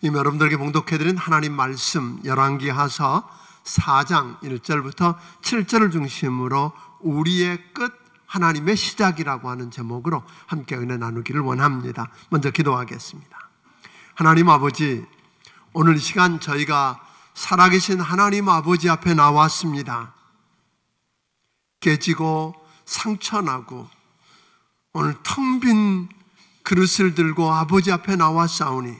이미 여러분들에게 봉독해드린 하나님 말씀 열왕기하서 4장 1절부터 7절을 중심으로 우리의 끝 하나님의 시작이라고 하는 제목으로 함께 은혜 나누기를 원합니다. 먼저 기도하겠습니다. 하나님 아버지, 오늘 이 시간 저희가 살아계신 하나님 아버지 앞에 나왔습니다. 깨지고 상처나고 오늘 텅 빈 그릇을 들고 아버지 앞에 나왔사오니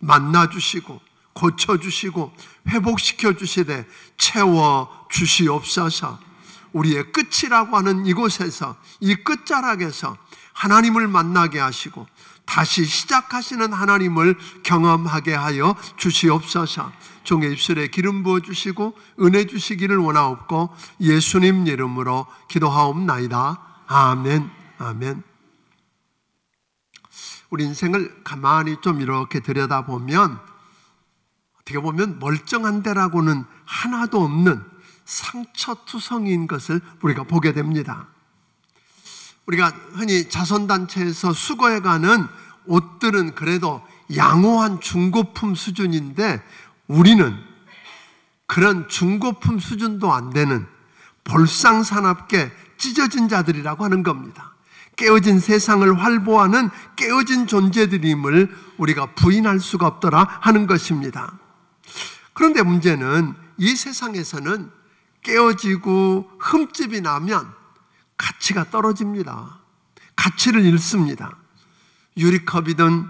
만나주시고 고쳐주시고 회복시켜 주시되 채워주시옵소서. 우리의 끝이라고 하는 이곳에서, 이 끝자락에서 하나님을 만나게 하시고 다시 시작하시는 하나님을 경험하게 하여 주시옵소서. 종의 입술에 기름 부어주시고 은혜 주시기를 원하옵고 예수님 이름으로 기도하옵나이다. 아멘. 아멘. 우리 인생을 가만히 좀 이렇게 들여다보면 어떻게 보면 멀쩡한 데라고는 하나도 없는 상처투성이인 것을 우리가 보게 됩니다. 우리가 흔히 자선단체에서 수거해가는 옷들은 그래도 양호한 중고품 수준인데 우리는 그런 중고품 수준도 안 되는 볼상사납게 찢어진 자들이라고 하는 겁니다. 깨어진 세상을 활보하는 깨어진 존재들임을 우리가 부인할 수가 없더라 하는 것입니다. 그런데 문제는 이 세상에서는 깨어지고 흠집이 나면 가치가 떨어집니다. 가치를 잃습니다. 유리컵이든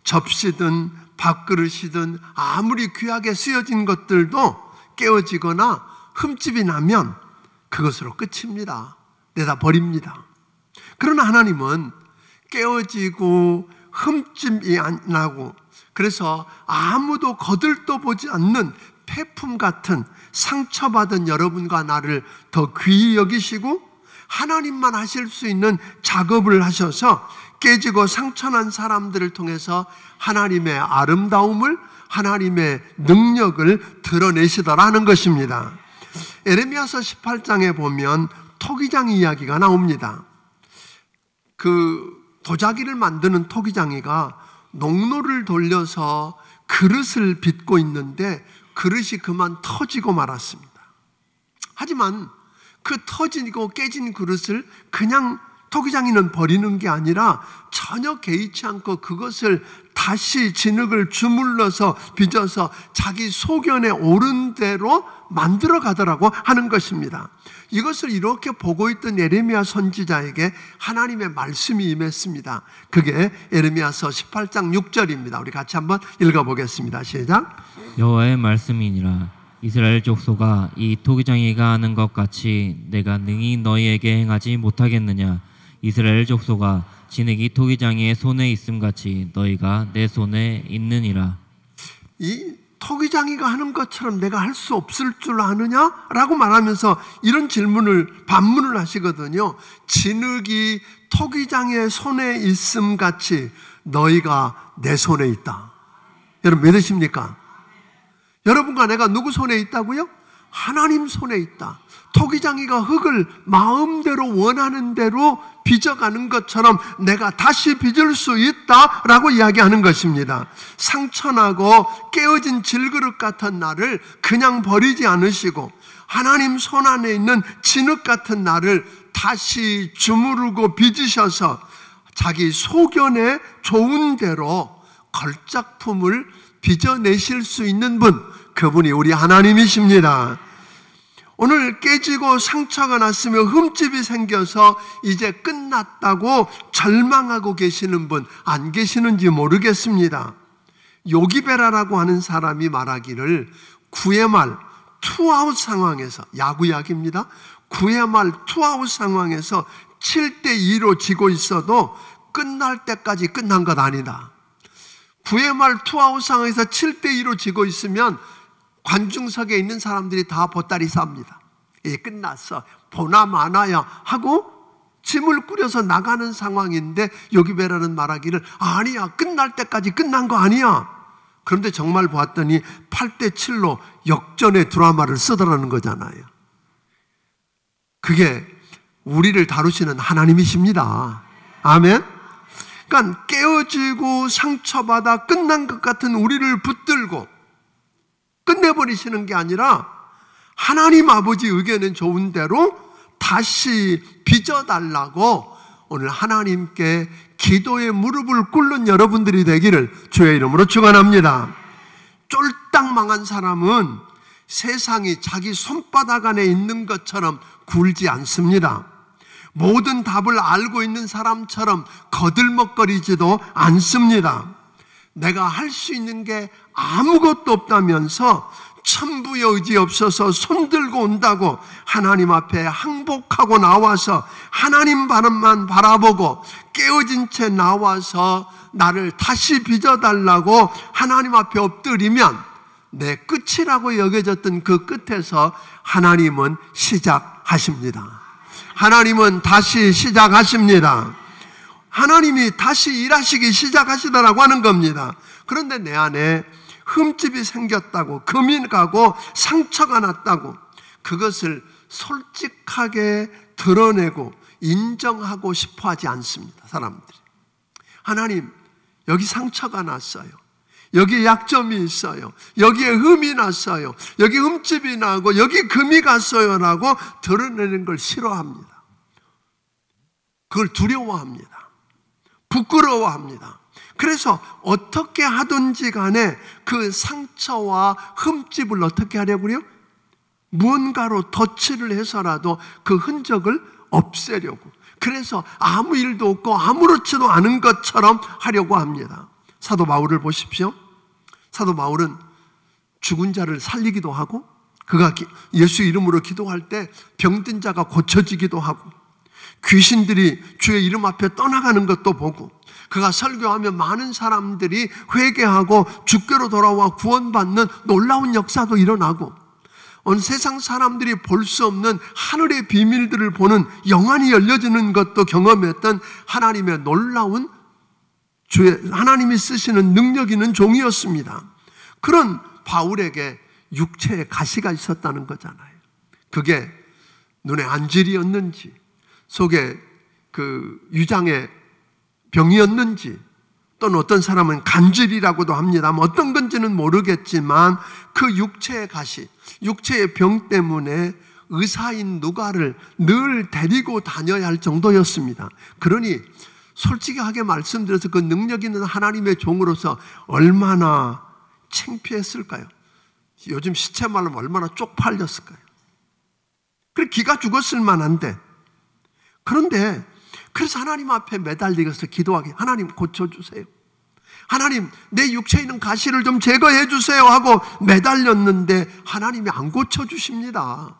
접시든 밥그릇이든 아무리 귀하게 쓰여진 것들도 깨어지거나 흠집이 나면 그것으로 끝입니다. 내다 버립니다. 그러나 하나님은 깨어지고 흠집이 안 나고 그래서 아무도 거들떠보지 않는 폐품 같은 상처받은 여러분과 나를 더 귀히 여기시고 하나님만 하실 수 있는 작업을 하셔서 깨지고 상처난 사람들을 통해서 하나님의 아름다움을, 하나님의 능력을 드러내시더라는 것입니다. 에레미야서 18장에 보면 토기장 이야기가 나옵니다. 그 도자기를 만드는 토기장이가 농로를 돌려서 그릇을 빚고 있는데 그릇이 그만 터지고 말았습니다. 하지만 그 터지고 깨진 그릇을 그냥 토기장이는 버리는 게 아니라 전혀 개의치 않고 그것을 다시 진흙을 주물러서 빚어서 자기 소견에 옳은 대로 만들어 가더라고 하는 것입니다. 이것을 이렇게 보고 있던 에레미야 선지자에게 하나님의 말씀이 임했습니다. 그게 에레미야서 18장 6절입니다. 우리 같이 한번 읽어보겠습니다. 시작. 여호와의 말씀이니라. 이스라엘 족속아, 이 토기장이가 하는 것 같이 내가 능히 너희에게 행하지 못하겠느냐. 이스라엘 족속아, 진흙이 토기장이의 손에 있음 같이 너희가 내 손에 있느니라. 이 토기장이가 하는 것처럼 내가 할 수 없을 줄 아느냐? 라고 말하면서 이런 반문을 하시거든요. 진흙이 토기장의 손에 있음 같이 너희가 내 손에 있다. 여러분 믿으십니까? 여러분과 내가 누구 손에 있다고요? 하나님 손에 있다. 토기장이가 흙을 마음대로 원하는 대로 빚어가는 것처럼 내가 다시 빚을 수 있다라고 이야기하는 것입니다. 상처나고 깨어진 질그릇 같은 나를 그냥 버리지 않으시고 하나님 손 안에 있는 진흙 같은 나를 다시 주무르고 빚으셔서 자기 소견에 좋은 대로 걸작품을 빚어내실 수 있는 분, 그분이 우리 하나님이십니다. 오늘 깨지고 상처가 났으며 흠집이 생겨서 이제 끝났다고 절망하고 계시는 분 안 계시는지 모르겠습니다. 요기베라라고 하는 사람이 말하기를 9회 말 투아웃 상황에서, 야구 이야기입니다. 9회 말 투아웃 상황에서 7대2로 지고 있어도 끝날 때까지 끝난 것 아니다. 9회 말 투아웃 상황에서 7대2로 지고 있으면 관중석에 있는 사람들이 다 보따리 쌉니다. 끝났어, 보나 마나야 하고 짐을 꾸려서 나가는 상황인데 요기베라는 말하기를 아니야, 끝날 때까지 끝난 거 아니야. 그런데 정말 보았더니 8대7로 역전의 드라마를 쓰더라는 거잖아요. 그게 우리를 다루시는 하나님이십니다. 아멘. 그러니까 깨어지고 상처받아 끝난 것 같은 우리를 붙들고 끝내버리시는 게 아니라 하나님 아버지 의견은 좋은 대로 다시 빚어달라고 오늘 하나님께 기도의 무릎을 꿇는 여러분들이 되기를 주의 이름으로 축원합니다. 쫄딱 망한 사람은 세상이 자기 손바닥 안에 있는 것처럼 굴지 않습니다. 모든 답을 알고 있는 사람처럼 거들먹거리지도 않습니다. 내가 할 수 있는 게 아무것도 없다면서 천부의 의지 없어서 손들고 온다고 하나님 앞에 항복하고 나와서 하나님 바람만 바라보고 깨어진 채 나와서 나를 다시 빚어달라고 하나님 앞에 엎드리면 내 끝이라고 여겨졌던 그 끝에서 하나님은 시작하십니다. 하나님은 다시 시작하십니다. 하나님이 다시 일하시기 시작하시더라고 하는 겁니다. 그런데 내 안에 흠집이 생겼다고, 금이 가고 상처가 났다고, 그것을 솔직하게 드러내고 인정하고 싶어 하지 않습니다. 사람들이. 하나님, 여기 상처가 났어요. 여기에 약점이 있어요. 여기에 흠이 났어요. 여기 흠집이 나고 여기 금이 갔어요 라고 드러내는 걸 싫어합니다. 그걸 두려워합니다. 부끄러워합니다. 그래서 어떻게 하든지 간에 그 상처와 흠집을 어떻게 하려고요? 무언가로 덧칠을 해서라도 그 흔적을 없애려고. 그래서 아무 일도 없고 아무렇지도 않은 것처럼 하려고 합니다. 사도 바울을 보십시오. 사도 바울은 죽은 자를 살리기도 하고, 그가 예수 이름으로 기도할 때 병든 자가 고쳐지기도 하고, 귀신들이 주의 이름 앞에 떠나가는 것도 보고, 그가 설교하면 많은 사람들이 회개하고 주께로 돌아와 구원받는 놀라운 역사도 일어나고, 온 세상 사람들이 볼 수 없는 하늘의 비밀들을 보는 영안이 열려지는 것도 경험했던 하나님의 놀라운 하나님이 쓰시는 능력 있는 종이었습니다. 그런 바울에게 육체에 가시가 있었다는 거잖아요. 그게 눈에 안질이었는지, 속에 그 유장의 병이었는지, 또는 어떤 사람은 간질이라고도 합니다만 어떤 건지는 모르겠지만 그 육체의 가시, 육체의 병 때문에 의사인 누가를 늘 데리고 다녀야 할 정도였습니다. 그러니 솔직하게 말씀드려서 그 능력 있는 하나님의 종으로서 얼마나 창피했을까요? 요즘 시체 말로 얼마나 쪽팔렸을까요? 그래 기가 죽었을 만한데, 그런데 그래서 하나님 앞에 매달리면서 기도하기, 하나님 고쳐주세요. 하나님 내 육체에 있는 가시를 좀 제거해 주세요 하고 매달렸는데 하나님이 안 고쳐주십니다.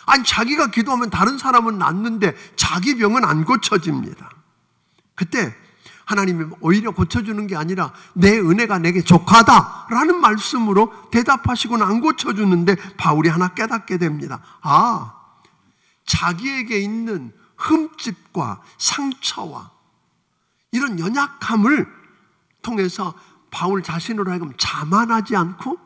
아니 자기가 기도하면 다른 사람은 낫는데 자기 병은 안 고쳐집니다. 그때 하나님이 오히려 고쳐주는 게 아니라 내 은혜가 내게 족하다라는 말씀으로 대답하시고는 안 고쳐주는데 바울이 하나 깨닫게 됩니다. 아, 자기에게 있는 흠집과 상처와 이런 연약함을 통해서 바울 자신으로 하여금 자만하지 않고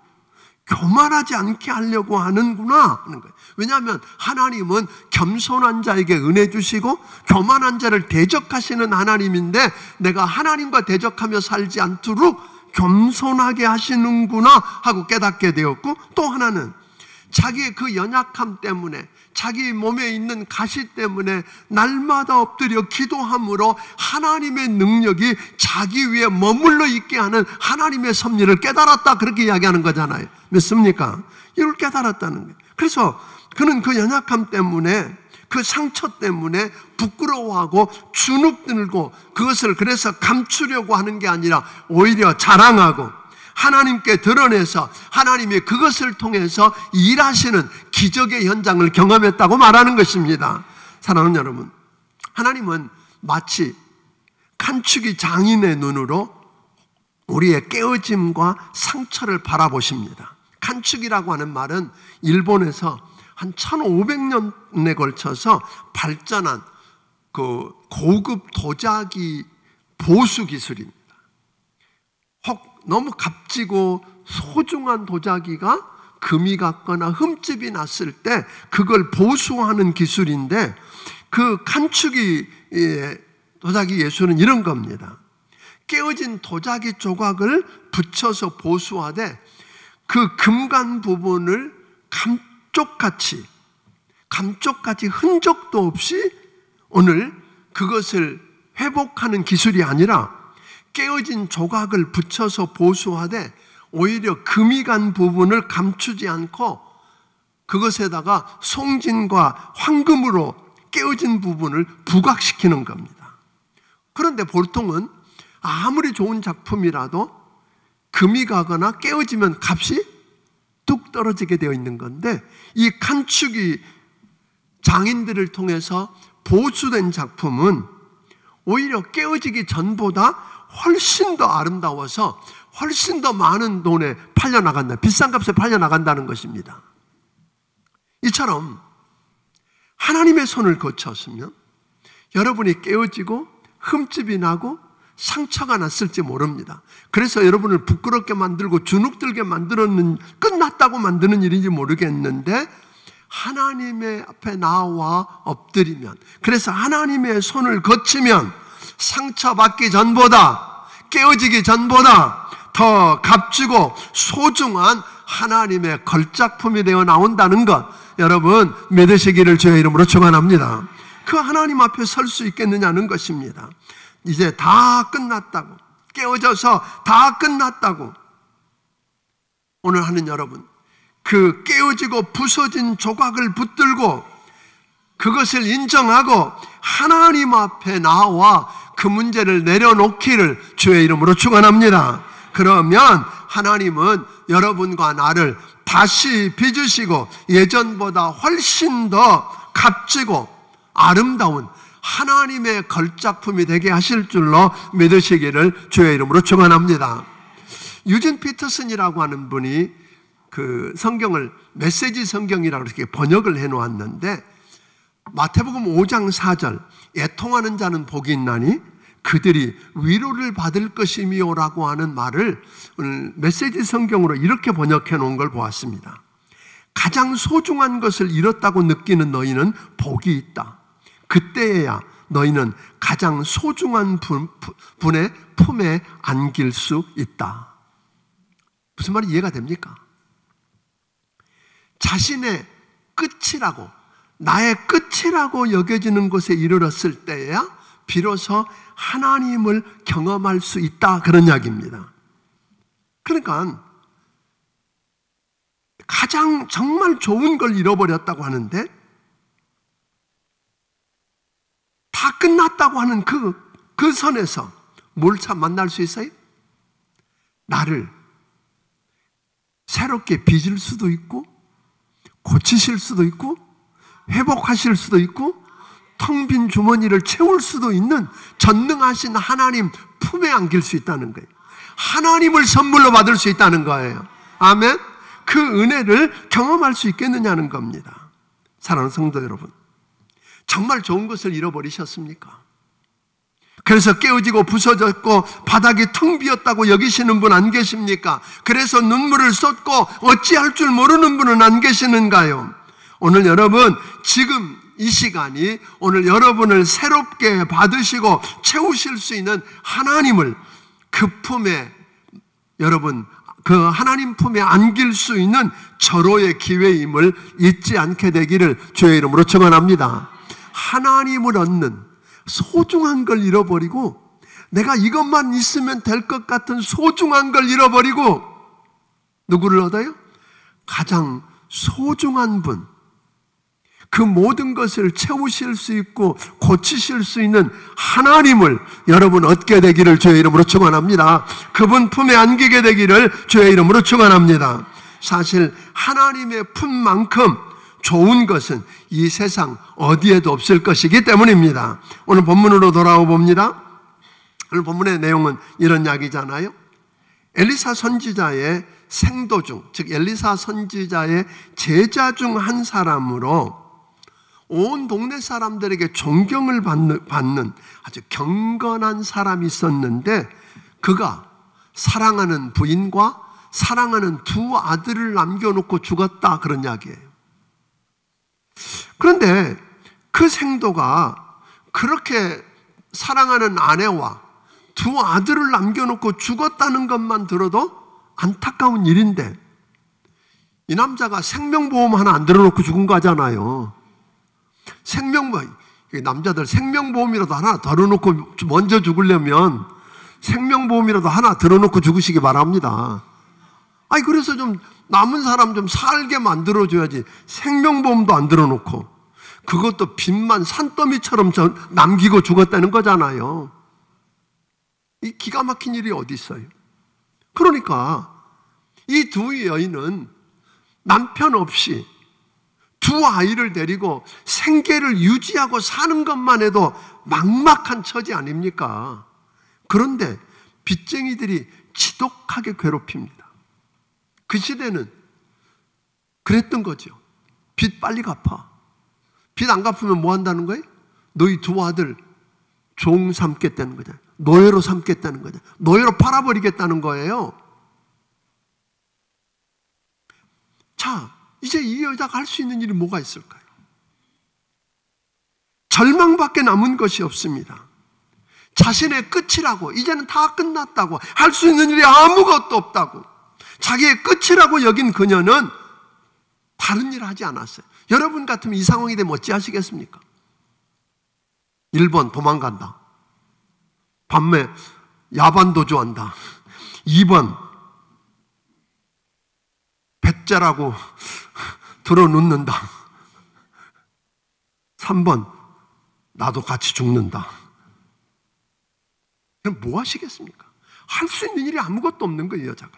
교만하지 않게 하려고 하는구나 하는 거예요. 왜냐하면 하나님은 겸손한 자에게 은혜 주시고 교만한 자를 대적하시는 하나님인데, 내가 하나님과 대적하며 살지 않도록 겸손하게 하시는구나 하고 깨닫게 되었고, 또 하나는 자기의 그 연약함 때문에, 자기 몸에 있는 가시 때문에 날마다 엎드려 기도함으로 하나님의 능력이 자기 위에 머물러 있게 하는 하나님의 섭리를 깨달았다, 그렇게 이야기하는 거잖아요. 믿습니까? 이걸 깨달았다는 거예요. 그래서 그는 그 연약함 때문에, 그 상처 때문에 부끄러워하고 주눅들고, 그것을 그래서 감추려고 하는 게 아니라 오히려 자랑하고 하나님께 드러내서 하나님이 그것을 통해서 일하시는 기적의 현장을 경험했다고 말하는 것입니다. 사랑하는 여러분, 하나님은 마치 간축이 장인의 눈으로 우리의 깨어짐과 상처를 바라보십니다. 간축이라고 하는 말은 일본에서 한 1500년에 걸쳐서 발전한 그 고급 도자기 보수 기술입니다. 혹 너무 값지고 소중한 도자기가 금이 갔거나 흠집이 났을 때 그걸 보수하는 기술인데, 그 간축이 도자기 예술은 이런 겁니다. 깨어진 도자기 조각을 붙여서 보수하되 그 금관 부분을 감쪽같이 흔적도 없이 오늘 그것을 회복하는 기술이 아니라 깨어진 조각을 붙여서 보수하되 오히려 금이 간 부분을 감추지 않고 그것에다가 송진과 황금으로 깨어진 부분을 부각시키는 겁니다. 그런데 보통은 아무리 좋은 작품이라도 금이 가거나 깨어지면 값이 뚝 떨어지게 되어 있는 건데, 이 간축이 장인들을 통해서 보수된 작품은 오히려 깨어지기 전보다 훨씬 더 아름다워서 훨씬 더 많은 돈에 팔려나간다, 비싼 값에 팔려나간다는 것입니다. 이처럼 하나님의 손을 거쳤으면 여러분이 깨어지고 흠집이 나고 상처가 났을지 모릅니다. 그래서 여러분을 부끄럽게 만들고 주눅들게 만들었는, 끝났다고 만드는 일인지 모르겠는데 하나님의 앞에 나와 엎드리면, 그래서 하나님의 손을 거치면 상처받기 전보다, 깨어지기 전보다 더 값지고 소중한 하나님의 걸작품이 되어 나온다는 것, 여러분 믿으시기를 주의 이름으로 축원합니다. 그 하나님 앞에 설 수 있겠느냐는 것입니다. 이제 다 끝났다고, 깨어져서 다 끝났다고 오늘 하는 여러분, 그 깨어지고 부서진 조각을 붙들고 그것을 인정하고 하나님 앞에 나와 그 문제를 내려놓기를 주의 이름으로 축원합니다. 그러면 하나님은 여러분과 나를 다시 빚으시고 예전보다 훨씬 더 값지고 아름다운 하나님의 걸작품이 되게 하실 줄로 믿으시기를 주의 이름으로 축원합니다. 유진 피터슨이라고 하는 분이 그 성경을 메시지 성경이라고 이렇게 번역을 해놓았는데, 마태복음 5장 4절 애통하는 자는 복이 있나니 그들이 위로를 받을 것이미요 라고 하는 말을 오늘 메시지 성경으로 이렇게 번역해 놓은 걸 보았습니다. 가장 소중한 것을 잃었다고 느끼는 너희는 복이 있다. 그때에야 너희는 가장 소중한 분의 품에 안길 수 있다. 무슨 말이 이해가 됩니까? 자신의 끝이라고, 나의 끝이라고 여겨지는 곳에 이르렀을 때야 비로소 하나님을 경험할 수 있다, 그런 이야기입니다. 그러니까 가장 정말 좋은 걸 잃어버렸다고 하는데, 다 끝났다고 하는 그 선에서 뭘 참 만날 수 있어요? 나를 새롭게 빚을 수도 있고 고치실 수도 있고 회복하실 수도 있고 텅 빈 주머니를 채울 수도 있는 전능하신 하나님 품에 안길 수 있다는 거예요. 하나님을 선물로 받을 수 있다는 거예요. 아멘. 그 은혜를 경험할 수 있겠느냐는 겁니다. 사랑하는 성도 여러분, 정말 좋은 것을 잃어버리셨습니까? 그래서 깨어지고 부서졌고 바닥이 텅 비었다고 여기시는 분 안 계십니까? 그래서 눈물을 쏟고 어찌할 줄 모르는 분은 안 계시는가요? 오늘 여러분, 지금 이 시간이 오늘 여러분을 새롭게 받으시고 채우실 수 있는 하나님을 그 품에, 여러분 그 하나님 품에 안길 수 있는 절호의 기회임을 잊지 않게 되기를 주의 이름으로 축원합니다. 하나님을 얻는 소중한 걸 잃어버리고, 내가 이것만 있으면 될 것 같은 소중한 걸 잃어버리고 누구를 얻어요? 가장 소중한 분, 그 모든 것을 채우실 수 있고 고치실 수 있는 하나님을 여러분 얻게 되기를 주의 이름으로 축원합니다. 그분 품에 안기게 되기를 주의 이름으로 축원합니다. 사실 하나님의 품만큼 좋은 것은 이 세상 어디에도 없을 것이기 때문입니다. 오늘 본문으로 돌아와 봅니다. 오늘 본문의 내용은 이런 이야기잖아요. 엘리사 선지자의 생도 중, 즉 엘리사 선지자의 제자 중 한 사람으로 온 동네 사람들에게 존경을 받는 아주 경건한 사람이 있었는데, 그가 사랑하는 부인과 사랑하는 두 아들을 남겨놓고 죽었다, 그런 이야기예요. 그런데 그 생도가 그렇게 사랑하는 아내와 두 아들을 남겨놓고 죽었다는 것만 들어도 안타까운 일인데, 이 남자가 생명보험 하나 안 들어놓고 죽은 거잖아요. 남자들 생명보험이라도 하나 들어놓고 먼저 죽으려면 생명보험이라도 하나 들어놓고 죽으시기 바랍니다. 그래서 좀 남은 사람 좀 살게 만들어줘야지. 생명보험도 안 들어놓고 그것도 빚만 산더미처럼 남기고 죽었다는 거잖아요. 이 기가 막힌 일이 어디 있어요? 그러니까 이 두 여인은 남편 없이 두 아이를 데리고 생계를 유지하고 사는 것만 해도 막막한 처지 아닙니까? 그런데 빚쟁이들이 지독하게 괴롭힙니다. 그 시대는 그랬던 거죠. 빚 빨리 갚아. 빚 안 갚으면 뭐 한다는 거예요? 너희 두 아들 종 삼겠다는 거잖아요. 노예로 삼겠다는 거잖아요. 노예로 팔아버리겠다는 거예요. 자, 이제 이 여자가 할 수 있는 일이 뭐가 있을까요? 절망밖에 남은 것이 없습니다. 자신의 끝이라고, 이제는 다 끝났다고, 할 수 있는 일이 아무것도 없다고 자기의 끝이라고 여긴 그녀는 다른 일을 하지 않았어요. 여러분 같으면 이 상황이 되면 어찌 하시겠습니까? 1번 도망간다. 밤에 야반도주한다. 2번 배째라고 들어눕는다. 3번 나도 같이 죽는다. 그럼 뭐 하시겠습니까? 할 수 있는 일이 아무것도 없는 거예요. 여자가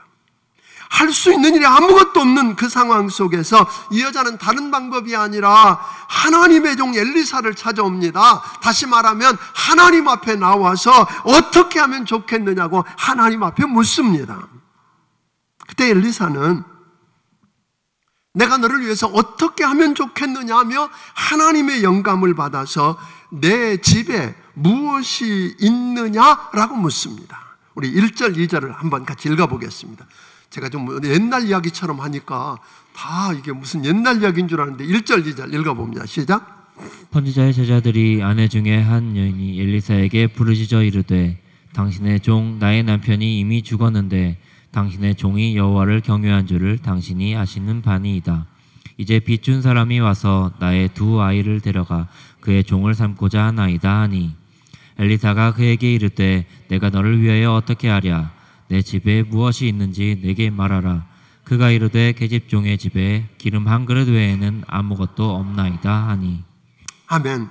할 수 있는 일이 아무것도 없는 그 상황 속에서 이 여자는 다른 방법이 아니라 하나님의 종 엘리사를 찾아옵니다. 다시 말하면 하나님 앞에 나와서 어떻게 하면 좋겠느냐고 하나님 앞에 묻습니다. 그때 엘리사는 내가 너를 위해서 어떻게 하면 좋겠느냐 하며 하나님의 영감을 받아서 내 집에 무엇이 있느냐라고 묻습니다. 우리 1절, 2절을 한번 같이 읽어보겠습니다. 제가 좀 옛날 이야기처럼 하니까 다 이게 무슨 옛날 이야기인 줄 아는데 1절, 2절 읽어봅니다. 시작. 선지자의 제자들이 아내 중에 한 여인이 엘리사에게 부르짖어 이르되 당신의 종 나의 남편이 이미 죽었는데 당신의 종이 여호와를 경외한 줄을 당신이 아시는 바니이다. 이제 빚 준 사람이 와서 나의 두 아이를 데려가 그의 종을 삼고자 하나이다 하니 엘리사가 그에게 이르되 내가 너를 위하여 어떻게 하랴? 내 집에 무엇이 있는지 내게 말하라. 그가 이르되 계집종의 집에 기름 한 그릇 외에는 아무것도 없나이다 하니. 아멘.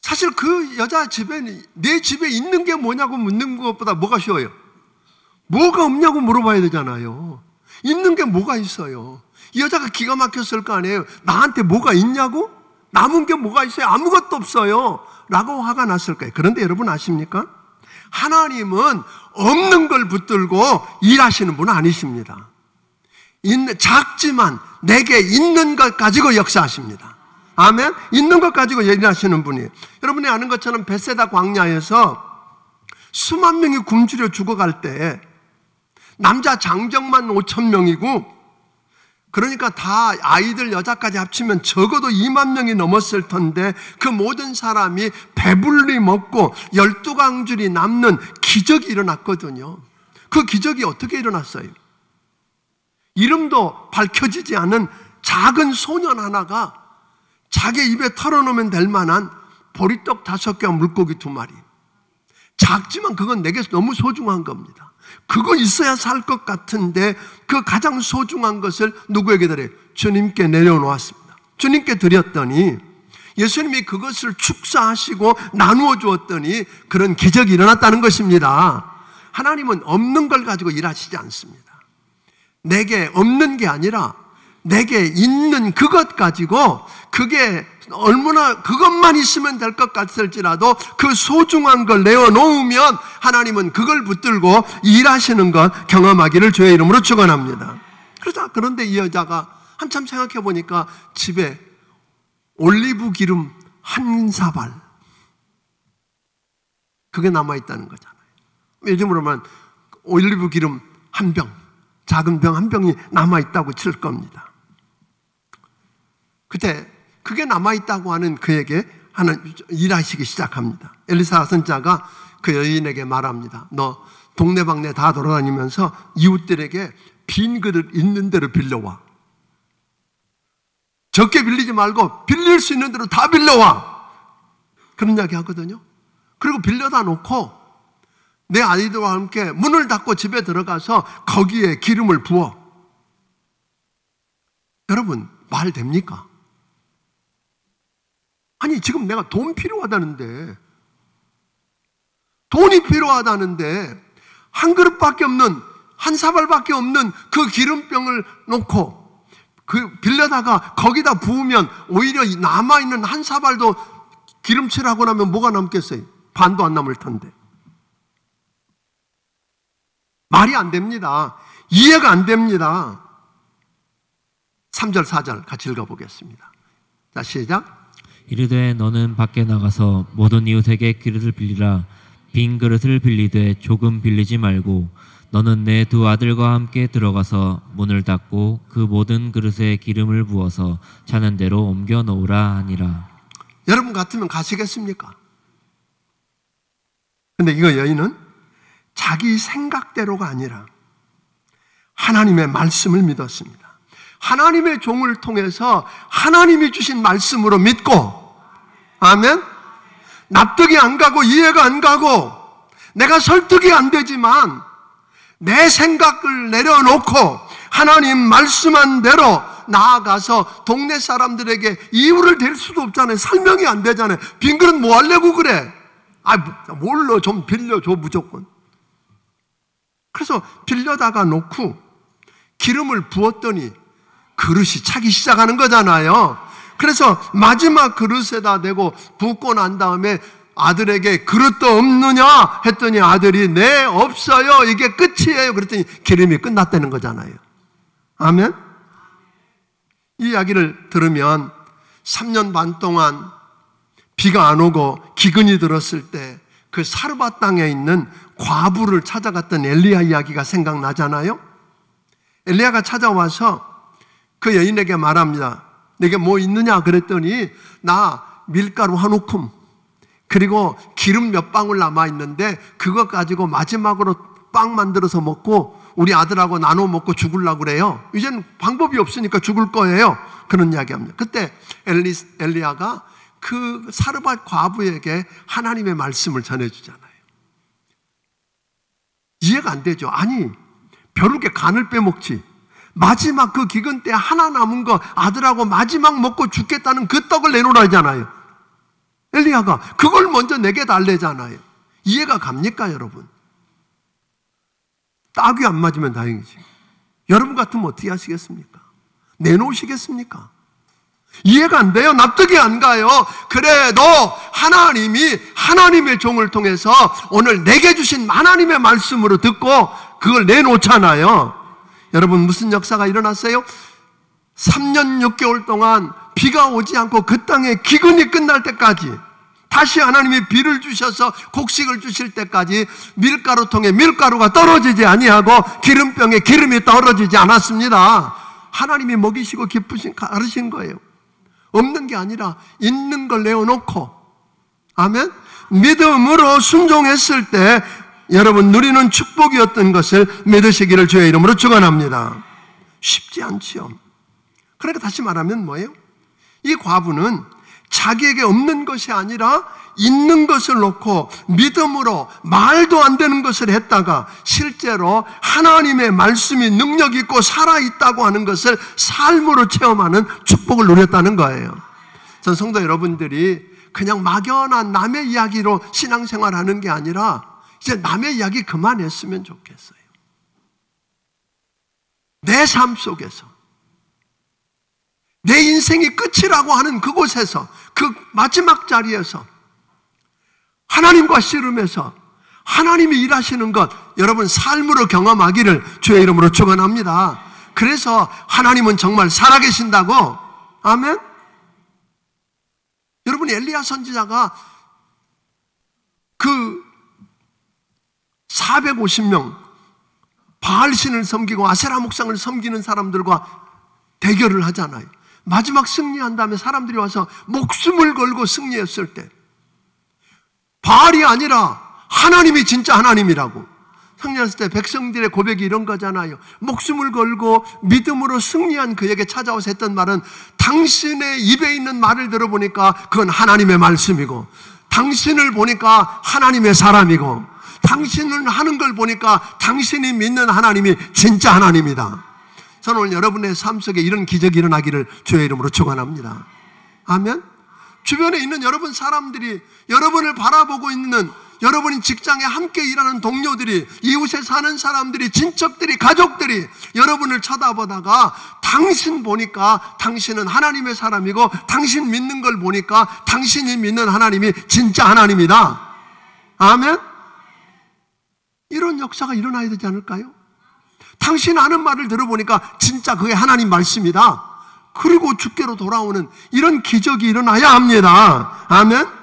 사실 그 여자 집에는 내 집에 있는 게 뭐냐고 묻는 것보다 뭐가 쉬워요? 뭐가 없냐고 물어봐야 되잖아요. 있는 게 뭐가 있어요? 이 여자가 기가 막혔을 거 아니에요. 나한테 뭐가 있냐고? 남은 게 뭐가 있어요? 아무것도 없어요 라고 화가 났을 거예요. 그런데 여러분 아십니까? 하나님은 없는 걸 붙들고 일하시는 분은 아니십니다. 작지만 내게 있는 것 가지고 역사하십니다. 아멘? 있는 것 가지고 일하시는 분이에요. 여러분이 아는 것처럼 벳세다 광야에서 수만 명이 굶주려 죽어갈 때 남자 장정만 5천 명이고 그러니까 다 아이들 여자까지 합치면 적어도 2만 명이 넘었을 텐데 그 모든 사람이 배불리 먹고 12강줄이 남는 기적이 일어났거든요. 그 기적이 어떻게 일어났어요? 이름도 밝혀지지 않은 작은 소년 하나가 자기 입에 털어놓으면 될 만한 보리떡 5개와 물고기 2마리. 작지만 그건 내게 너무 소중한 겁니다. 그거 있어야 살 것 같은데 그 가장 소중한 것을 누구에게 드려요? 주님께 내려놓았습니다. 주님께 드렸더니 예수님이 그것을 축사하시고 나누어 주었더니 그런 기적이 일어났다는 것입니다. 하나님은 없는 걸 가지고 일하시지 않습니다. 내게 없는 게 아니라 내게 있는 그것 가지고 그게 얼마나 그것만 있으면 될 것 같을지라도 그 소중한 걸 내어놓으면 하나님은 그걸 붙들고 일하시는 것 경험하기를 주의 이름으로 축원합니다. 그런데 이 여자가 한참 생각해 보니까 집에 올리브 기름 한 사발 그게 남아있다는 거잖아요. 요즘으로 말하면 올리브 기름 한 병, 작은 병 한 병이 남아있다고 칠 겁니다. 그때 그게 남아있다고 하는 그에게 하는 일하시기 시작합니다. 엘리사 선지자가 그 여인에게 말합니다. 너 동네방네 다 돌아다니면서 이웃들에게 빈 그릇 있는 대로 빌려와. 적게 빌리지 말고 빌릴 수 있는 대로 다 빌려와. 그런 이야기 하거든요. 그리고 빌려다 놓고 내 아이들과 함께 문을 닫고 집에 들어가서 거기에 기름을 부어. 여러분, 말 됩니까? 아니, 지금 내가 돈 필요하다는데, 돈이 필요하다는데 한 그릇밖에 없는, 한 사발밖에 없는 그 기름병을 놓고 그 빌려다가 거기다 부으면 오히려 남아있는 한 사발도 기름칠하고 나면 뭐가 남겠어요? 반도 안 남을 텐데. 말이 안 됩니다. 이해가 안 됩니다. 3절 4절 같이 읽어보겠습니다. 자, 시작. 이르되 너는 밖에 나가서 모든 이웃에게 그릇을 빌리라. 빈 그릇을 빌리되 조금 빌리지 말고 너는 내 두 아들과 함께 들어가서 문을 닫고 그 모든 그릇에 기름을 부어서 자는 대로 옮겨 놓으라 하니라. 여러분 같으면 가시겠습니까? 근데 이거 여인은 자기 생각대로가 아니라 하나님의 말씀을 믿었습니다. 하나님의 종을 통해서 하나님이 주신 말씀으로 믿고, 아멘? 납득이 안 가고 이해가 안 가고 내가 설득이 안 되지만 내 생각을 내려놓고 하나님 말씀한 대로 나아가서 동네 사람들에게 이유를 댈 수도 없잖아요. 설명이 안 되잖아요. 빈 그릇 뭐 하려고 그래? 아, 몰라. 좀 빌려줘 무조건. 그래서 빌려다가 놓고 기름을 부었더니 그릇이 차기 시작하는 거잖아요. 그래서 마지막 그릇에다 대고 붓고 난 다음에 아들에게 그릇도 없느냐 했더니 아들이 네 없어요. 이게 끝이에요. 그랬더니 기름이 끝났다는 거잖아요. 아멘. 이 이야기를 들으면 3년 반 동안 비가 안 오고 기근이 들었을 때 그 사르밧 땅에 있는 과부를 찾아갔던 엘리야 이야기가 생각나잖아요. 엘리야가 찾아와서 그 여인에게 말합니다. 내게 뭐 있느냐 그랬더니 나 밀가루 한 움큼 그리고 기름 몇 방울 남아있는데 그거 가지고 마지막으로 빵 만들어서 먹고 우리 아들하고 나눠 먹고 죽으려고 그래요. 이제는 방법이 없으니까 죽을 거예요. 그런 이야기합니다. 그때 엘리야가 그 사르밧 과부에게 하나님의 말씀을 전해주잖아요. 이해가 안 되죠. 아니, 벼룩에 간을 빼먹지. 마지막 그 기근 때 하나 남은 거 아들하고 마지막 먹고 죽겠다는 그 떡을 내놓으라 하잖아요. 엘리야가 그걸 먼저 내게 달래잖아요. 이해가 갑니까, 여러분? 딱이 안 맞으면 다행이지. 여러분 같으면 어떻게 하시겠습니까? 내놓으시겠습니까? 이해가 안 돼요. 납득이 안 가요. 그래도 하나님이 하나님의 종을 통해서 오늘 내게 주신 하나님의 말씀으로 듣고 그걸 내놓잖아요. 여러분 무슨 역사가 일어났어요? 3년 6개월 동안 비가 오지 않고 그 땅에 기근이 끝날 때까지 다시 하나님이 비를 주셔서 곡식을 주실 때까지 밀가루통에 밀가루가 떨어지지 아니하고 기름병에 기름이 떨어지지 않았습니다. 하나님이 먹이시고 기쁘신 가르신 거예요. 없는 게 아니라 있는 걸 내어놓고, 아멘? 믿음으로 순종했을 때 여러분 누리는 축복이었던 것을 믿으시기를 주의 이름으로 축원합니다. 쉽지 않지요. 그러니까 다시 말하면 뭐예요? 이 과부는 자기에게 없는 것이 아니라 있는 것을 놓고 믿음으로 말도 안 되는 것을 했다가 실제로 하나님의 말씀이 능력 있고 살아있다고 하는 것을 삶으로 체험하는 축복을 누렸다는 거예요. 전 성도 여러분들이 그냥 막연한 남의 이야기로 신앙생활하는 게 아니라 이제 남의 이야기 그만했으면 좋겠어요. 내 삶 속에서 내 인생이 끝이라고 하는 그곳에서 그 마지막 자리에서 하나님과 씨름해서 하나님이 일하시는 것 여러분 삶으로 경험하기를 주의 이름으로 축원합니다. 그래서 하나님은 정말 살아계신다고. 아멘. 여러분 엘리야 선지자가 그 450명 바알신을 섬기고 아세라 목상을 섬기는 사람들과 대결을 하잖아요. 마지막 승리한 다음에 사람들이 와서 목숨을 걸고 승리했을 때 바알이 아니라 하나님이 진짜 하나님이라고. 성령했을 때 백성들의 고백이 이런 거잖아요. 목숨을 걸고 믿음으로 승리한 그에게 찾아와서 했던 말은 당신의 입에 있는 말을 들어보니까 그건 하나님의 말씀이고, 당신을 보니까 하나님의 사람이고, 당신을 하는 걸 보니까 당신이 믿는 하나님이 진짜 하나님이다. 저는 오늘 여러분의 삶 속에 이런 기적이 일어나기를 주의 이름으로 축원합니다. 아멘. 주변에 있는 여러분 사람들이, 여러분을 바라보고 있는 여러분이 직장에 함께 일하는 동료들이, 이웃에 사는 사람들이, 친척들이, 가족들이 여러분을 쳐다보다가 당신 보니까 당신은 하나님의 사람이고, 당신 믿는 걸 보니까 당신이 믿는 하나님이 진짜 하나님이다. 아멘. 이런 역사가 일어나야 되지 않을까요? 당신 하는 말을 들어보니까 진짜 그게 하나님 말씀이다. 그리고 주께로 돌아오는 이런 기적이 일어나야 합니다. 아멘.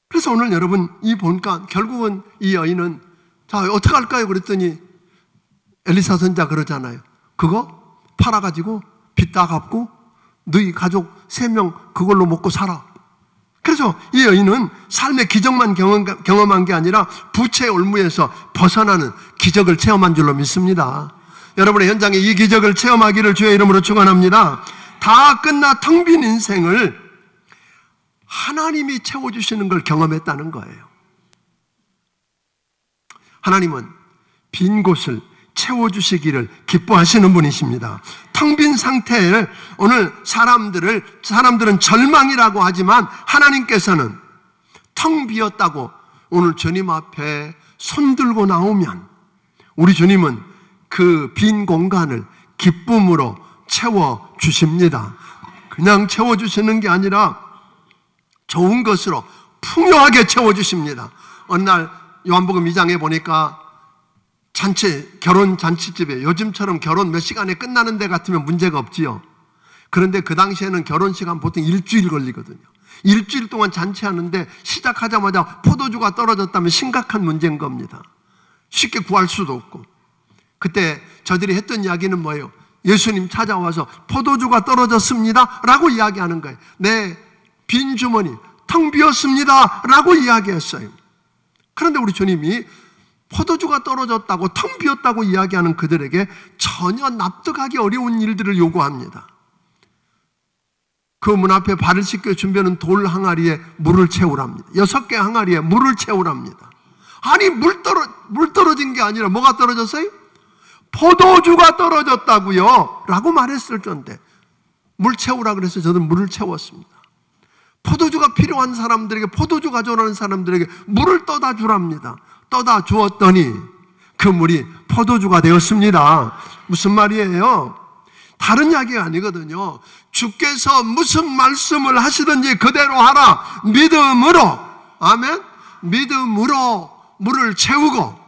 그래서 오늘 여러분 이 보니까 결국은 이 여인은 자 어떻게 할까요? 그랬더니 엘리사 선지자 그러잖아요. 그거 팔아가지고 빚 다 갚고 너희 가족 3명 그걸로 먹고 살아. 그래서 이 여인은 삶의 기적만 경험한 게 아니라 부채의 올무에서 벗어나는 기적을 체험한 줄로 믿습니다. 여러분의 현장에 이 기적을 체험하기를 주의 이름으로 축원합니다. 다 끝나 텅 빈 인생을 하나님이 채워주시는 걸 경험했다는 거예요. 하나님은 빈 곳을 채워주시기를 기뻐하시는 분이십니다. 텅 빈 상태를 오늘 사람들은 절망이라고 하지만 하나님께서는 텅 비었다고 오늘 주님 앞에 손들고 나오면 우리 주님은 그 빈 공간을 기쁨으로 채워주십니다. 그냥 채워주시는 게 아니라 좋은 것으로 풍요하게 채워주십니다. 어느 날 요한복음 2장에 보니까 결혼 잔치집에 요즘처럼 결혼 몇 시간에 끝나는 데 같으면 문제가 없지요. 그런데 그 당시에는 결혼 시간 보통 일주일 걸리거든요. 일주일 동안 잔치하는데 시작하자마자 포도주가 떨어졌다면 심각한 문제인 겁니다. 쉽게 구할 수도 없고. 그때 저들이 했던 이야기는 뭐예요? 예수님 찾아와서 포도주가 떨어졌습니다 라고 이야기하는 거예요. 네, 빈 주머니 텅 비었습니다 라고 이야기했어요. 그런데 우리 주님이 포도주가 떨어졌다고 텅 비었다고 이야기하는 그들에게 전혀 납득하기 어려운 일들을 요구합니다. 그 문 앞에 발을 씻겨 준비하는 돌 항아리에 물을 채우랍니다. 6개 항아리에 물을 채우랍니다. 아니 물 떨어진 게 아니라 뭐가 떨어졌어요? 포도주가 떨어졌다고요 라고 말했을 텐데 물 채우라 그래서 저는 물을 채웠습니다. 포도주가 필요한 사람들에게, 포도주 가져오는 사람들에게 물을 떠다 주랍니다. 떠다 주었더니 그 물이 포도주가 되었습니다. 무슨 말이에요? 다른 이야기가 아니거든요. 주께서 무슨 말씀을 하시든지 그대로 하라. 믿음으로, 아멘? 믿음으로 물을 채우고,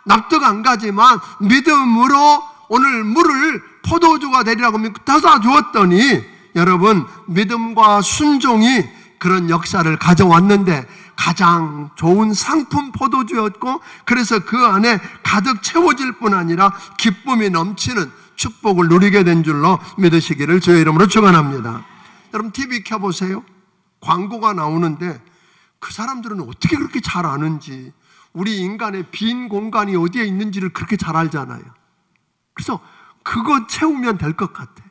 납득 안 가지만 믿음으로 오늘 물을 포도주가 되리라고 떠다 주었더니 여러분 믿음과 순종이 그런 역사를 가져왔는데 가장 좋은 상품 포도주였고, 그래서 그 안에 가득 채워질 뿐 아니라 기쁨이 넘치는 축복을 누리게 된 줄로 믿으시기를 주의 이름으로 축원합니다. 여러분 TV 켜보세요. 광고가 나오는데 그 사람들은 어떻게 그렇게 잘 아는지, 우리 인간의 빈 공간이 어디에 있는지를 그렇게 잘 알잖아요. 그래서 그거 채우면 될 것 같아.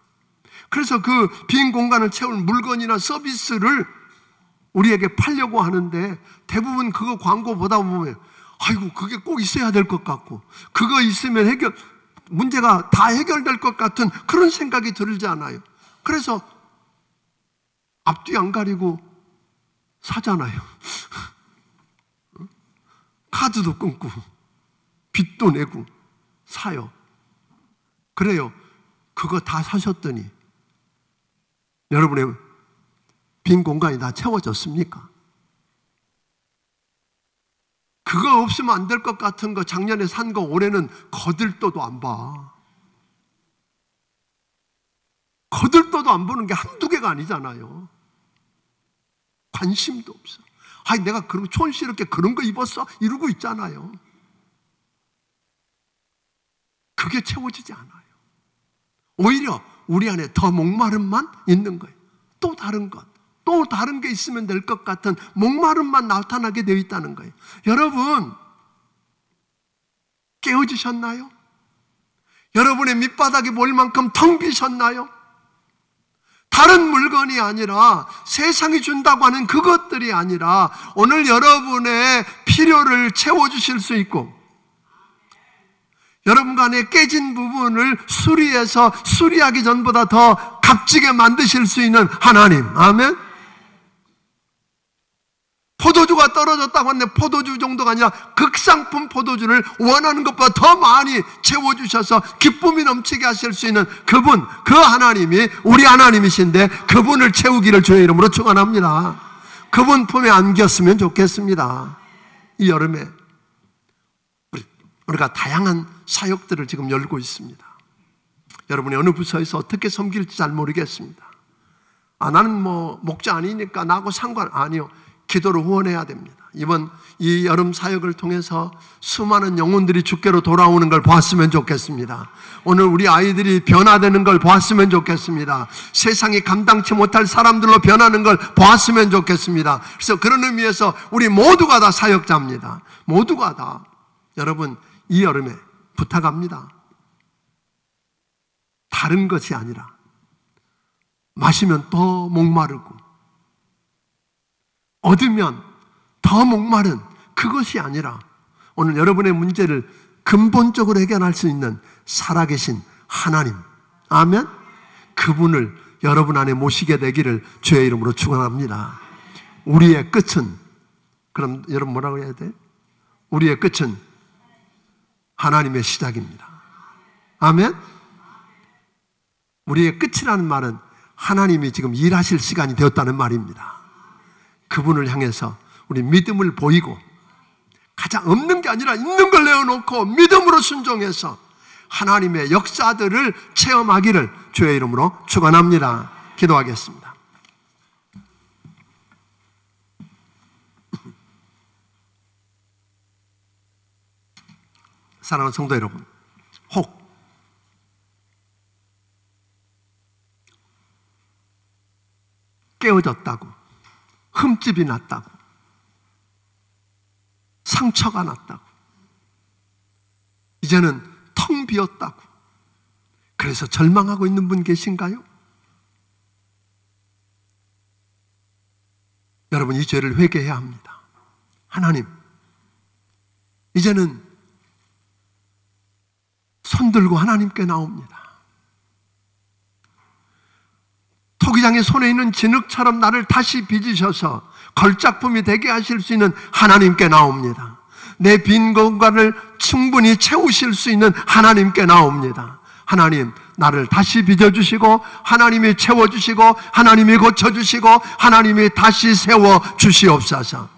그래서 그 빈 공간을 채울 물건이나 서비스를 우리에게 팔려고 하는데 대부분 그거 광고 보다 보면 아이고 그게 꼭 있어야 될 것 같고, 그거 있으면 문제가 다 해결될 것 같은 그런 생각이 들지 않아요. 그래서 앞뒤 안 가리고 사잖아요. 카드도 끊고 빚도 내고 사요. 그래요. 그거 다 사셨더니 여러분의 빈 공간이 다 채워졌습니까? 그거 없으면 안 될 것 같은 거 작년에 산 거 올해는 거들떠도 안 봐. 거들떠도 안 보는 게 한두 개가 아니잖아요. 관심도 없어. 아니 내가 그런 촌스럽게 그런 거 입었어? 이러고 있잖아요. 그게 채워지지 않아요. 오히려 우리 안에 더 목마름만 있는 거예요. 또 다른 것, 또 다른 게 있으면 될 것 같은 목마름만 나타나게 되어 있다는 거예요. 여러분, 깨어지셨나요? 여러분의 밑바닥이 보일 만큼 텅 비셨나요? 다른 물건이 아니라, 세상이 준다고 하는 그것들이 아니라 오늘 여러분의 필요를 채워주실 수 있고, 여러분 간에 깨진 부분을 수리해서 수리하기 전보다 더 값지게 만드실 수 있는 하나님. 아멘. 포도주가 떨어졌다고 하는데 포도주 정도가 아니라 극상품 포도주를 원하는 것보다 더 많이 채워주셔서 기쁨이 넘치게 하실 수 있는 그분, 그 하나님이 우리 하나님이신데 그분을 채우기를 주의 이름으로 축원합니다. 그분 품에 안겼으면 좋겠습니다. 이 여름에 우리가 다양한 사역들을 지금 열고 있습니다. 여러분이 어느 부서에서 어떻게 섬길지 잘 모르겠습니다. 나는 목자 아니니까 나하고 아니요. 기도로 후원해야 됩니다. 이번 이 여름 사역을 통해서 수많은 영혼들이 주께로 돌아오는 걸 보았으면 좋겠습니다. 오늘 우리 아이들이 변화되는 걸 보았으면 좋겠습니다. 세상이 감당치 못할 사람들로 변하는 걸 보았으면 좋겠습니다. 그래서 그런 의미에서 우리 모두가 다 사역자입니다. 모두가 다. 여러분, 이 여름에 부탁합니다. 다른 것이 아니라 마시면 더 목마르고 얻으면 더 목마른 그것이 아니라 오늘 여러분의 문제를 근본적으로 해결할 수 있는 살아계신 하나님, 아멘. 그분을 여러분 안에 모시게 되기를 주의 이름으로 축원합니다. 우리의 끝은, 그럼 여러분 뭐라고 해야 돼? 우리의 끝은 하나님의 시작입니다. 아멘. 우리의 끝이라는 말은 하나님이 지금 일하실 시간이 되었다는 말입니다. 그분을 향해서 우리 믿음을 보이고, 가장 없는 게 아니라 있는 걸 내어놓고 믿음으로 순종해서 하나님의 역사들을 체험하기를 주의 이름으로 축원합니다. 기도하겠습니다. 사랑하는 성도 여러분, 혹 깨어졌다고, 흠집이 났다고, 상처가 났다고, 이제는 텅 비었다고, 그래서 절망하고 있는 분 계신가요? 여러분, 이 죄를 회개해야 합니다. 하나님, 이제는 손들고 하나님께 나옵니다. 토기장의 손에 있는 진흙처럼 나를 다시 빚으셔서 걸작품이 되게 하실 수 있는 하나님께 나옵니다. 내 빈 공간을 충분히 채우실 수 있는 하나님께 나옵니다. 하나님, 나를 다시 빚어주시고 하나님이 채워주시고 하나님이 고쳐주시고 하나님이 다시 세워주시옵소서.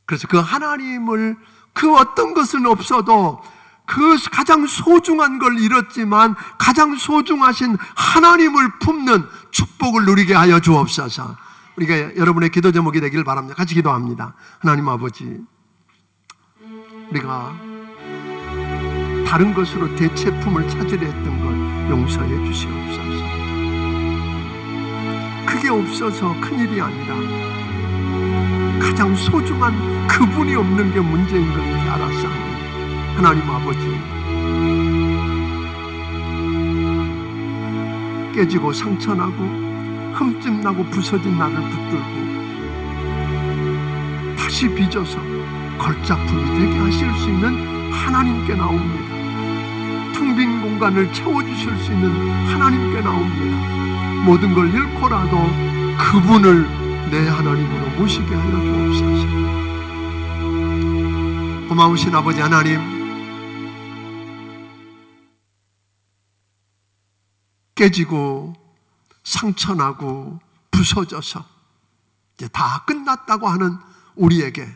그래서 그 하나님을, 그 어떤 것은 없어도 그 가장 소중한 걸 잃었지만 가장 소중하신 하나님을 품는 축복을 누리게 하여 주옵소서. 우리가 여러분의 기도 제목이 되기를 바랍니다. 같이 기도합니다. 하나님 아버지, 우리가 다른 것으로 대체품을 찾으려 했던 걸 용서해 주시옵소서. 그게 없어서 큰일이 아니라 가장 소중한 그분이 없는 게 문제인 것을 알았사옵니다. 하나님 아버지, 깨지고 상처나고 흠집나고 부서진 나를 붙들고 다시 빚어서 걸작품이 되게 하실 수 있는 하나님께 나옵니다. 텅 빈 공간을 채워주실 수 있는 하나님께 나옵니다. 모든 걸 잃고라도 그분을 내 하나님으로 모시게 하여 주옵소서. 고마우신 아버지 하나님, 깨지고 상처나고 부서져서 이제 다 끝났다고 하는 우리에게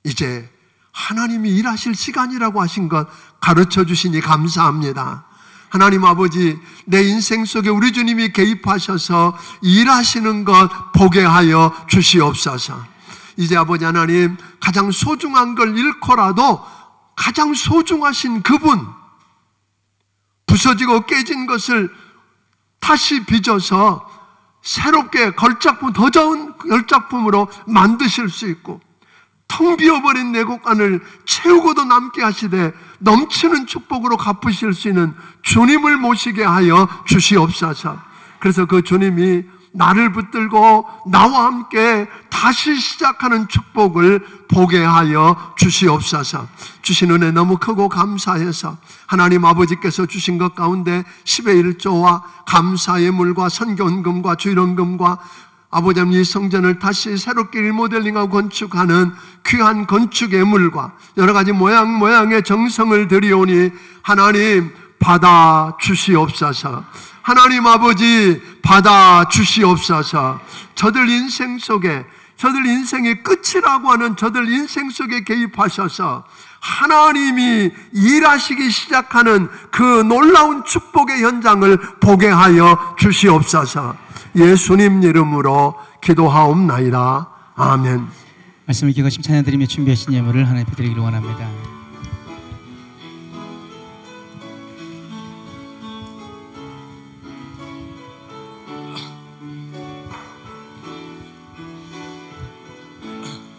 이제 하나님이 일하실 시간이라고 하신 것 가르쳐 주시니 감사합니다. 하나님 아버지, 내 인생 속에 우리 주님이 개입하셔서 일하시는 것 보게 하여 주시옵소서. 이제 아버지 하나님, 가장 소중한 걸 잃고라도 가장 소중하신 그분, 부서지고 깨진 것을 다시 빚어서 새롭게 걸작품, 더 좋은 걸작품으로 만드실 수 있고, 텅 비어버린 내 곳간을 채우고도 남게 하시되 넘치는 축복으로 갚으실 수 있는 주님을 모시게 하여 주시옵소서. 그래서 그 주님이 나를 붙들고 나와 함께 다시 시작하는 축복을 보게 하여 주시옵소서. 주신 은혜 너무 크고 감사해서 하나님 아버지께서 주신 것 가운데 10의 1조와 감사의 물과 선교헌금과 주일헌금과 아버지 이 성전을 다시 새롭게 리모델링하고 건축하는 귀한 건축 예물과 여러 가지 모양의 정성을 드리오니 하나님 받아 주시옵소서. 하나님 아버지 받아 주시옵소서. 저들 인생 속에, 저들 인생의 끝이라고 하는 저들 인생 속에 개입하셔서 하나님이 일하시기 시작하는 그 놀라운 축복의 현장을 보게 하여 주시옵소서. 예수님 이름으로 기도하옵나이다. 아멘. 말씀을 기억하시며 찬양드리며 준비하신 예물을 하나님 앞에 드리기를 원합니다.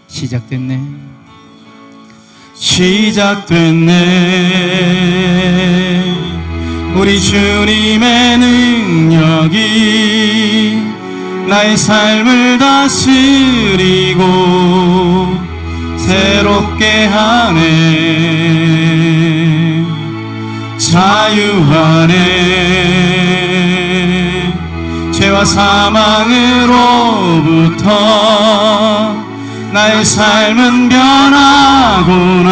시작됐네. 우리 주님의 능력이 나의 삶을 다스리고 새롭게 하네. 자유하네. 죄와 사망으로부터 나의 삶은 변하구나.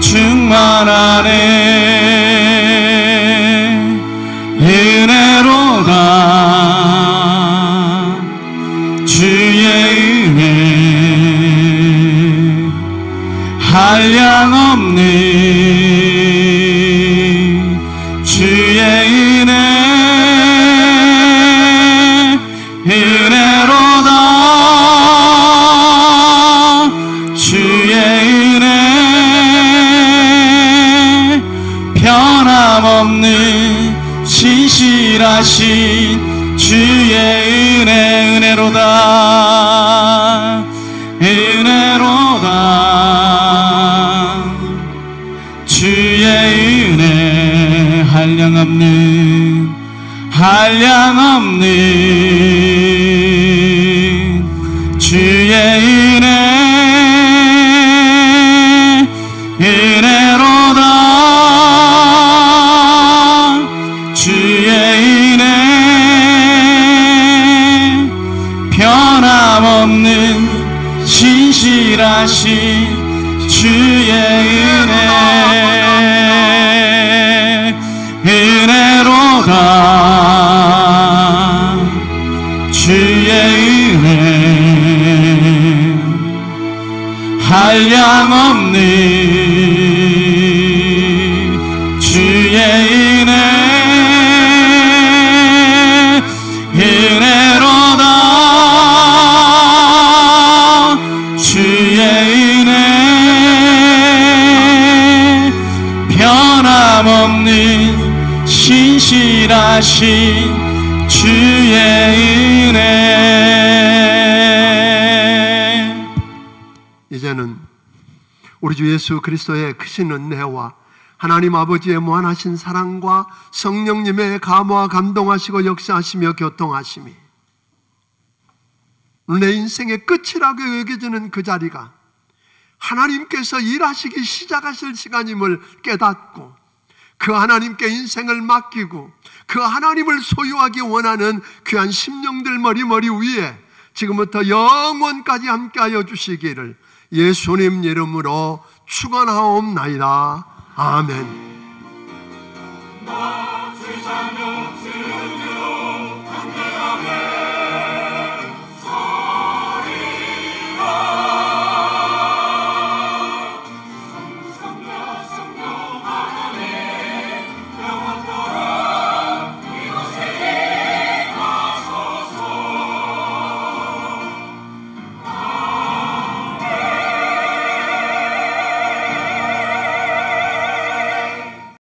충만하네. 은혜로다. 주의 은혜 한량없는 주의 은혜 은혜로다. 주의 은혜 변함없는 신실하신 주의 은혜 은혜로다. 은혜로다. 주의 은혜 한량없는 주의 은혜 은혜로다. 주의 은혜 변함없는 신실하신 주의 은혜 은혜로다. 주의 은혜 한량없는 주의 은혜 은혜로다. 주의 은혜 변함없는 신실하신 주의 은혜. 이제는 우리 주 예수 그리스도의 크신 은혜와 하나님 아버지의 무한하신 사랑과 성령님의 감화 감동하시고 역사하시며 교통하심이 내 인생의 끝이라고 여겨지는 그 자리가 하나님께서 일하시기 시작하실 시간임을 깨닫고 그 하나님께 인생을 맡기고 그 하나님을 소유하기 원하는 귀한 심령들 머리 위에 지금부터 영원까지 함께하여 주시기를 예수님 이름으로 축원하옵나이다. 아멘.